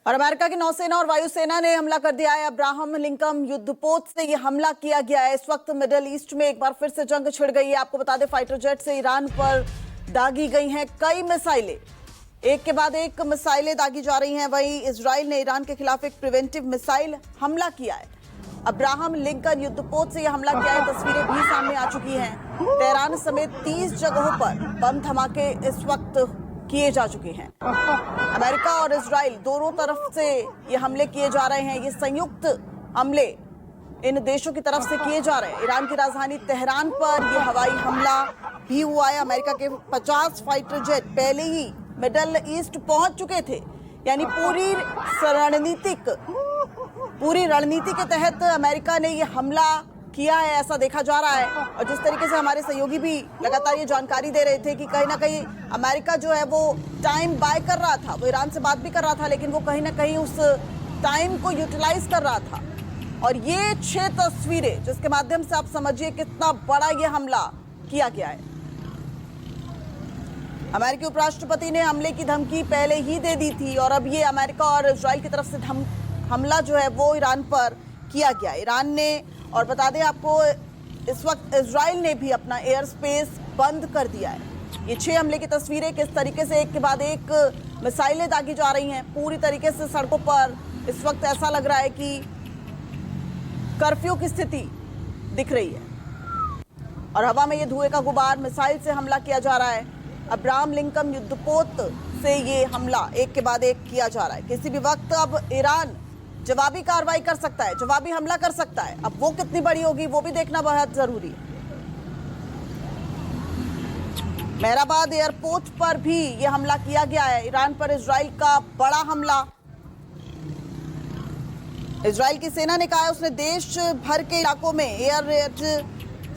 और अमेरिका की नौसेना और वायुसेना ने हमला कर दिया है। अब्राहम लिंकन युद्धपोत से यह हमला किया गया है। इस वक्त मिडिल ईस्ट में एक बार फिर से जंग छिड़ गई है। आपको बता दें, फाइटर जेट से ईरान पर दागी गई हैं कई मिसाइलें, एक के बाद एक मिसाइलें दागी जा रही हैं। वहीं इजराइल ने ईरान के खिलाफ एक प्रिवेंटिव मिसाइल हमला किया है। अब्राहम लिंकन युद्धपोत से यह हमला किया है। तस्वीरें भी सामने आ चुकी हैं। तेहरान समेत 30 जगहों पर बम धमाके इस वक्त किए जा चुके हैं। अमेरिका और इजराइल दोनों तरफ से ये हमले किए जा रहे हैं। ये संयुक्त हमले इन देशों की तरफ से किए जा रहे हैं। ईरान की राजधानी तेहरान पर यह हवाई हमला भी हुआ है। अमेरिका के 50 फाइटर जेट पहले ही मिडल ईस्ट पहुंच चुके थे। यानी पूरी रणनीति के तहत अमेरिका ने यह हमला किया है, ऐसा देखा जा रहा है। और जिस तरीके से हमारे सहयोगी भी लगातार ये जानकारी दे रहे थे कि कहीं ना कहीं अमेरिका जो है वो टाइम बाय कर रहा था, वो ईरान से बात भी कर रहा था, लेकिन वो कहीं ना कहीं उस टाइम को यूटिलाइज कर रहा था। और ये 6 तस्वीरें जिसके माध्यम से आप समझिए कितना बड़ा ये हमला किया गया है। अमेरिकी उपराष्ट्रपति ने हमले की धमकी पहले ही दे दी थी और अब ये अमेरिका और इजराइल की तरफ से हमला जो है वो ईरान पर किया गया। ईरान ने, और बता दें आपको, इस वक्त इजराइल ने भी अपना एयर स्पेस बंद कर दिया है। ये 6 हमले की तस्वीरें किस तरीके से एक के बाद एक मिसाइलें दागी जा रही हैं पूरी तरीके से सड़कों पर। इस वक्त ऐसा लग रहा है कि कर्फ्यू की स्थिति दिख रही है और हवा में ये धुएं का गुबार, मिसाइल से हमला किया जा रहा है। अब्राहम लिंकन युद्धपोत से ये हमला एक के बाद एक किया जा रहा है। किसी भी वक्त अब ईरान जवाबी कार्रवाई कर सकता है, जवाबी हमला कर सकता है। अब वो कितनी बड़ी होगी वो भी देखना बहुत जरूरी है। मेहराबाद एयरपोर्ट पर भी यह हमला किया गया है। ईरान पर इजराइल का बड़ा हमला। इजराइल की सेना ने कहा है उसने देश भर के इलाकों में एयर रेड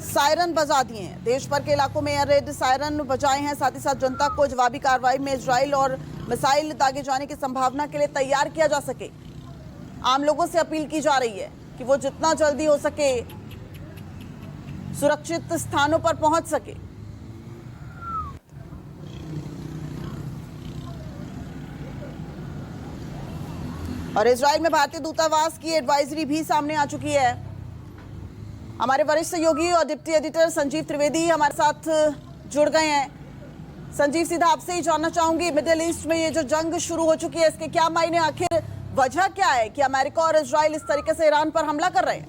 सायरन बजा दिए हैं। देश भर के इलाकों में एयर रेड सायरन बजाए हैं। साथ ही साथ जनता को जवाबी कार्रवाई में इजराइल और मिसाइल दागे जाने की संभावना के लिए तैयार किया जा सके। आम लोगों से अपील की जा रही है कि वो जितना जल्दी हो सके सुरक्षित स्थानों पर पहुंच सके। और इजराइल में भारतीय दूतावास की एडवाइजरी भी सामने आ चुकी है। हमारे वरिष्ठ सहयोगी और डिप्टी एडिटर संजीव त्रिवेदी हमारे साथ जुड़ गए हैं। संजीव, सीधा आपसे ही जानना चाहूंगी, मिडिल ईस्ट में ये जो जंग शुरू हो चुकी है इसके क्या मायने, आखिर वजह क्या है कि अमेरिका और इजराइल इस तरीके से ईरान पर हमला कर रहे हैं?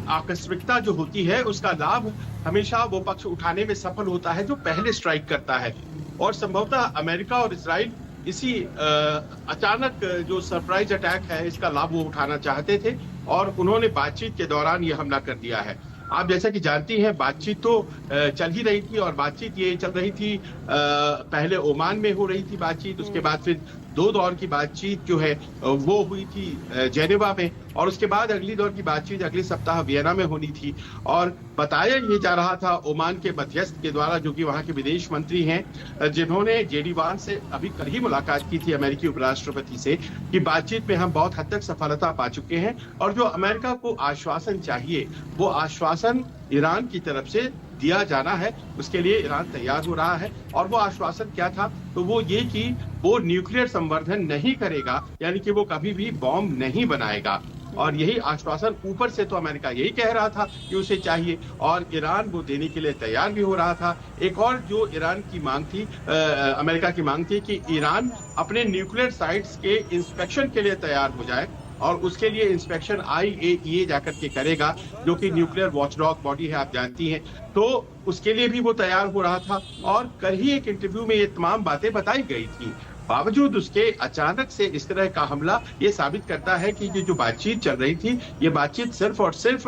आकस्मिकता जो होती है उसका लाभ हमेशा वो पक्ष उठाने में सफल होता है जो पहले स्ट्राइक करता है। और संभवतः अमेरिका और इजराइल इसी अचानक जो सरप्राइज अटैक है इसका लाभ वो उठाना चाहते थे और उन्होंने बातचीत के दौरान ये हमला कर दिया है। आप जैसा कि जानती हैं, बातचीत तो चल ही रही थी और बातचीत ये चल रही थी, पहले ओमान में हो रही थी बातचीत, उसके बाद फिर 2 दौर की बातचीत जो है वो हुई थी जेनेवा में, और उसके बाद अगली दौर की बातचीत अगले सप्ताह वियना में होनी थी। और बताया ये जा रहा था ओमान के मध्यस्थ के द्वारा, जो कि वहां के विदेश मंत्री हैं, जिन्होंने जेडी वांस से अभी कल ही मुलाकात की थी अमेरिकी उपराष्ट्रपति से, कि बातचीत में हम बहुत हद तक सफलता पा चुके हैं और जो अमेरिका को आश्वासन चाहिए वो आश्वासन ईरान की तरफ से दिया जाना है, उसके लिए ईरान तैयार हो रहा है। और वो आश्वासन क्या था, तो वो ये कि वो न्यूक्लियर संवर्धन नहीं करेगा, यानी कि वो कभी भी बॉम्ब नहीं बनाएगा। और यही आश्वासन ऊपर से तो अमेरिका यही कह रहा था कि उसे चाहिए और ईरान वो देने के लिए तैयार भी हो रहा था। एक और जो ईरान की मांग थी, अमेरिका की मांग थी कि ईरान अपने न्यूक्लियर साइट्स के इंस्पेक्शन के लिए तैयार हो जाए और उसके लिए इंस्पेक्शन IAEA जाकर के करेगा, जो कि न्यूक्लियर वॉचडॉग बॉडी है, आप जानती हैं। तो उसके लिए भी वो तैयार हो रहा था और कल ही एक इंटरव्यू में ये तमाम बातें बताई गई थी। बावजूद उसके अचानक से इस तरह का हमला ये साबित करता है कि ये जो बातचीत चल रही थी, ये बातचीत सिर्फ और सिर्फ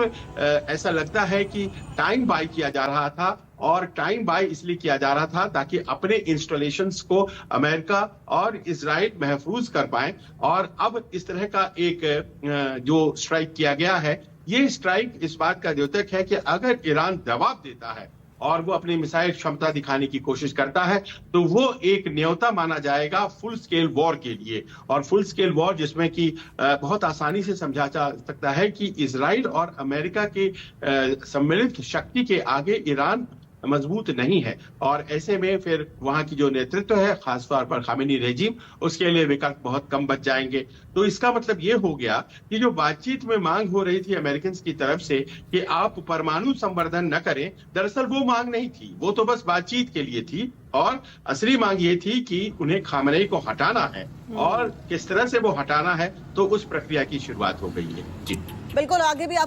ऐसा लगता है कि टाइम बाय किया जा रहा था। और टाइम बाय इसलिए किया जा रहा था ताकि अपने इंस्टॉलेशंस को अमेरिका और इजराइल महफूज कर पाए। और अब इस तरह का एक जो स्ट्राइक किया गया है, ये स्ट्राइक इस बात का द्योतक है कि अगर ईरान जवाब देता है और वो अपनी मिसाइल क्षमता दिखाने की कोशिश करता है तो वो एक न्योता माना जाएगा फुल स्केल वॉर के लिए। और फुल स्केल वॉर जिसमें कि बहुत आसानी से समझा जा सकता है कि इजराइल और अमेरिका के सम्मिलित शक्ति के आगे ईरान मजबूत नहीं है। और ऐसे में फिर वहां की जो नेतृत्व है, खासतौर पर खामेनी रेजिम, उसके लिए विकल्प बहुत कम बच जाएंगे। तो इसका मतलब ये हो गया कि जो बातचीत में मांग हो रही थी अमेरिकन की तरफ से कि आप परमाणु संवर्धन न करें, दरअसल वो मांग नहीं थी, वो तो बस बातचीत के लिए थी। और असली मांग ये थी कि उन्हें खामेनी को हटाना है, और किस तरह से वो हटाना है, तो उस प्रक्रिया की शुरुआत हो गई है। जी बिल्कुल, आगे भी आप